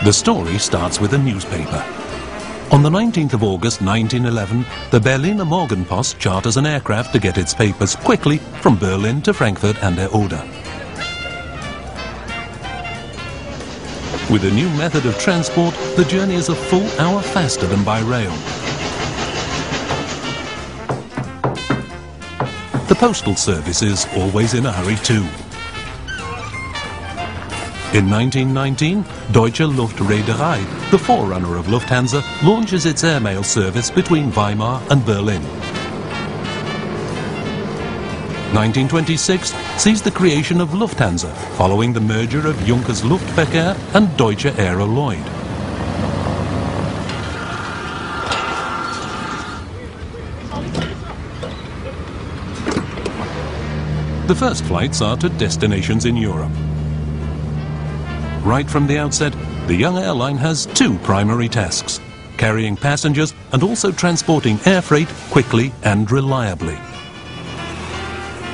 The story starts with a newspaper. On the 19th of August 1911, the Berliner Morgenpost charters an aircraft to get its papers quickly from Berlin to Frankfurt an der Oder. With a new method of transport, the journey is a full hour faster than by rail. The postal service is always in a hurry too. In 1919, Deutsche Luftreederei, the forerunner of Lufthansa, launches its airmail service between Weimar and Berlin. 1926 sees the creation of Lufthansa, following the merger of Junkers Luftverkehr and Deutsche Aero Lloyd. The first flights are to destinations in Europe. Right from the outset, the young airline has two primary tasks: carrying passengers and also transporting air freight quickly and reliably.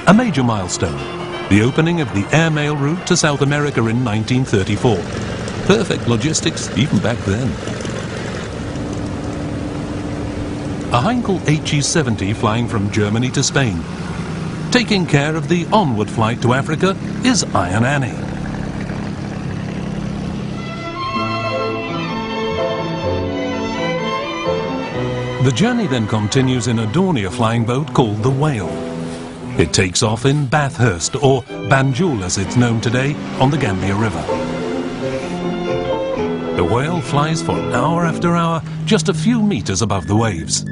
A major milestone, the opening of the airmail route to South America in 1934. Perfect logistics even back then. A Heinkel HE-70 flying from Germany to Spain. Taking care of the onward flight to Africa is Iron Annie. The journey then continues in a Dornier flying boat called the Whale. It takes off in Bathurst, or Banjul as it's known today, on the Gambia River. The Whale flies for hour after hour, just a few meters above the waves.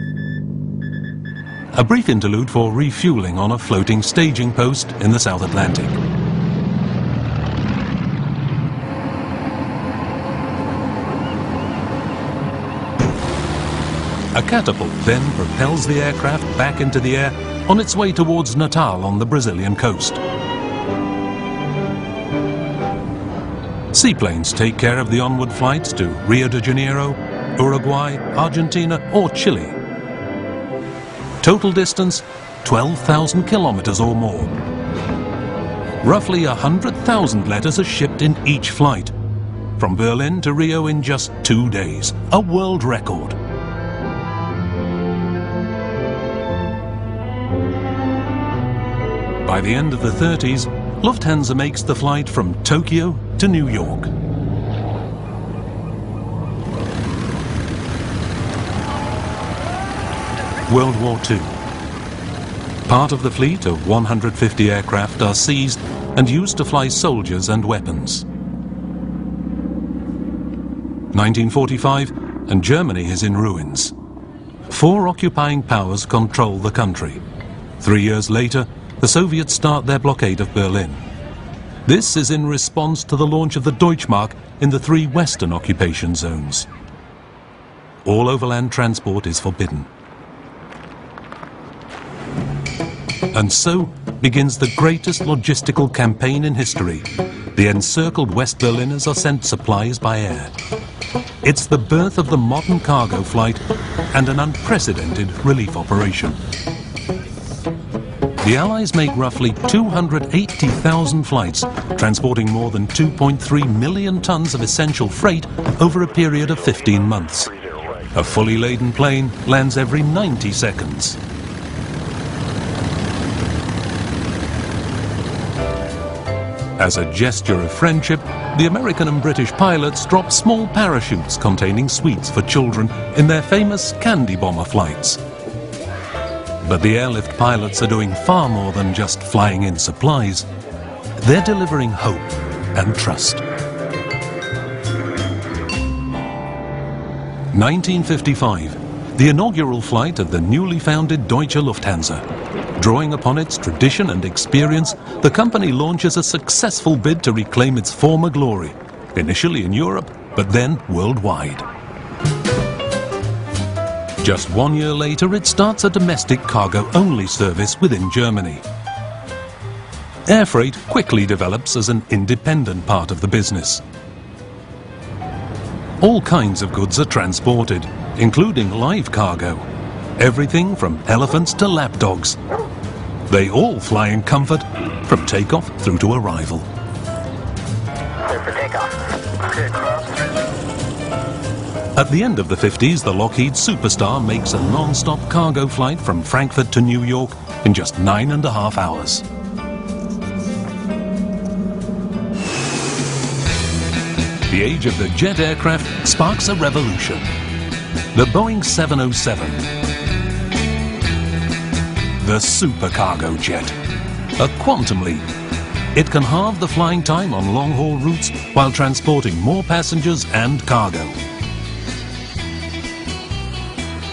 A brief interlude for refueling on a floating staging post in the South Atlantic. A catapult then propels the aircraft back into the air on its way towards Natal on the Brazilian coast. Seaplanes take care of the onward flights to Rio de Janeiro, Uruguay, Argentina or Chile. Total distance, 12,000 kilometers or more. Roughly 100,000 letters are shipped in each flight. From Berlin to Rio in just 2 days, a world record. By the end of the 30s, Lufthansa makes the flight from Tokyo to New York. World War II. Part of the fleet of 150 aircraft are seized and used to fly soldiers and weapons. 1945, and Germany is in ruins. 4 occupying powers control the country. 3 years later, the Soviets start their blockade of Berlin. This is in response to the launch of the Deutschmark in the 3 Western occupation zones. All overland transport is forbidden. And so begins the greatest logistical campaign in history. The encircled West Berliners are sent supplies by air. It's the birth of the modern cargo flight and an unprecedented relief operation. The Allies make roughly 280,000 flights, transporting more than 2.3 million tons of essential freight over a period of 15 months. A fully laden plane lands every 90 seconds. As a gesture of friendship, the American and British pilots drop small parachutes containing sweets for children in their famous Candy Bomber flights. But the airlift pilots are doing far more than just flying in supplies. They're delivering hope and trust. 1955, the inaugural flight of the newly founded Deutsche Lufthansa. Drawing upon its tradition and experience, the company launches a successful bid to reclaim its former glory, initially in Europe, but then worldwide. Just 1 year later, it starts a domestic cargo-only service within Germany. Air freight quickly develops as an independent part of the business. All kinds of goods are transported, including live cargo. Everything from elephants to lapdogs. They all fly in comfort from takeoff through to arrival. Clear for takeoff. Okay, cross. At the end of the 50s, the Lockheed Superstar makes a non-stop cargo flight from Frankfurt to New York in just 9.5 hours. The age of the jet aircraft sparks a revolution. The Boeing 707. The supercargo jet. A quantum leap. It can halve the flying time on long-haul routes while transporting more passengers and cargo.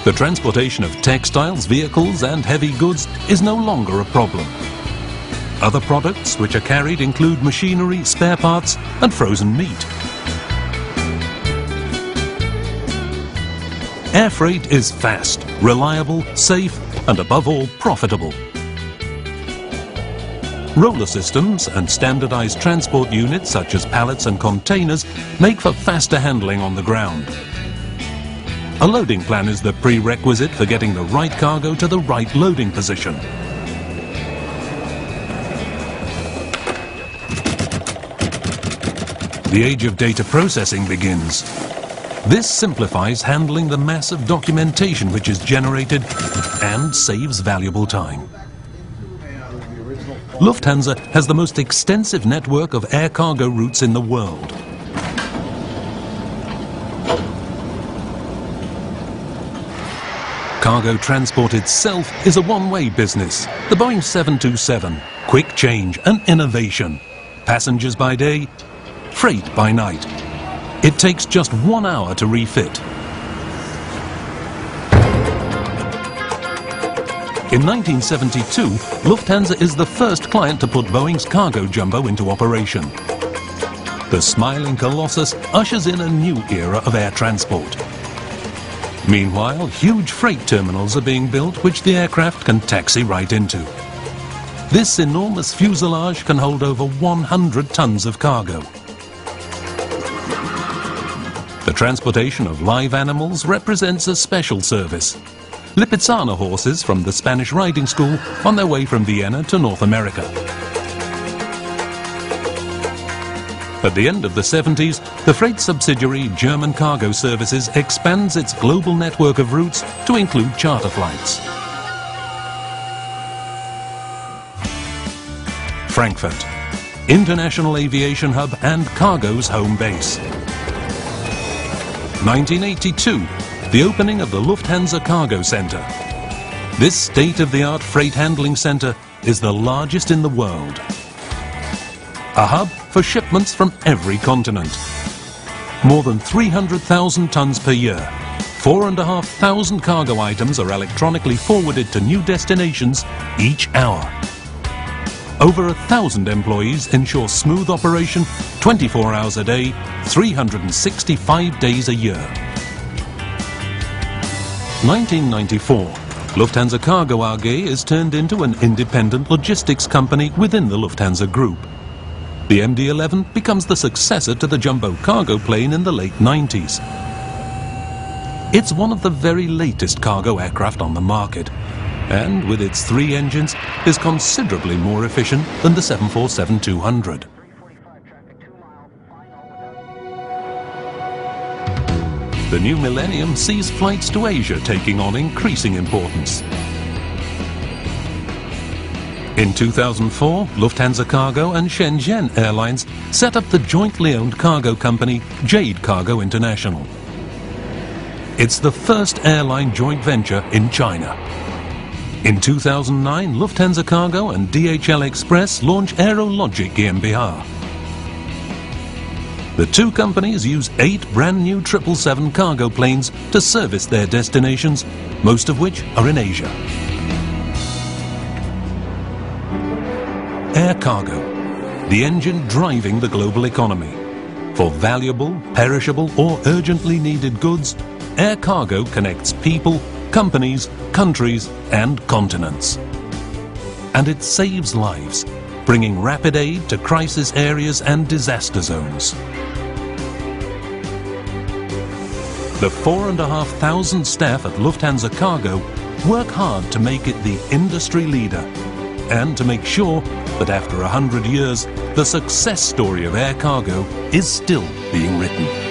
The transportation of textiles, vehicles and heavy goods is no longer a problem. Other products which are carried include machinery, spare parts and frozen meat. Air freight is fast, reliable, safe and above all profitable. Roller systems and standardized transport units such as pallets and containers make for faster handling on the ground. A loading plan is the prerequisite for getting the right cargo to the right loading position. The age of data processing begins. This simplifies handling the massive documentation which is generated and saves valuable time. Lufthansa has the most extensive network of air cargo routes in the world. Cargo transport itself is a one-way business. The Boeing 727, quick change and innovation. Passengers by day, freight by night. It takes just 1 hour to refit. In 1972, Lufthansa is the first client to put Boeing's cargo jumbo into operation. The smiling Colossus ushers in a new era of air transport. Meanwhile, huge freight terminals are being built which the aircraft can taxi right into. This enormous fuselage can hold over 100 tons of cargo. The transportation of live animals represents a special service. Lipizzaner horses from the Spanish riding school on their way from Vienna to North America. At the end of the 70s, the freight subsidiary German Cargo Services expands its global network of routes to include charter flights. Frankfurt, international aviation hub and cargo's home base. 1982, the opening of the Lufthansa Cargo Center. This state-of-the-art freight handling center is the largest in the world. A hub for shipments from every continent. More than 300,000 tons per year. 4,500 cargo items are electronically forwarded to new destinations each hour. Over 1,000 employees ensure smooth operation 24 hours a day, 365 days a year. 1994, Lufthansa Cargo AG is turned into an independent logistics company within the Lufthansa Group. The MD-11 becomes the successor to the jumbo cargo plane in the late 90s. It's one of the very latest cargo aircraft on the market, and with its 3 engines is considerably more efficient than the 747-200. The new millennium sees flights to Asia taking on increasing importance. In 2004, Lufthansa Cargo and Shenzhen Airlines set up the jointly owned cargo company Jade Cargo International. It's the first airline joint venture in China. In 2009, Lufthansa Cargo and DHL Express launch Aerologic GmbH. The two companies use 8 brand new 777 cargo planes to service their destinations, most of which are in Asia. Air cargo, the engine driving the global economy. For valuable, perishable or urgently needed goods, air cargo connects people, companies, countries and continents. And it saves lives, bringing rapid aid to crisis areas and disaster zones. The 4,500 staff at Lufthansa Cargo work hard to make it the industry leader and to make sure that after 100 years, the success story of air cargo is still being written.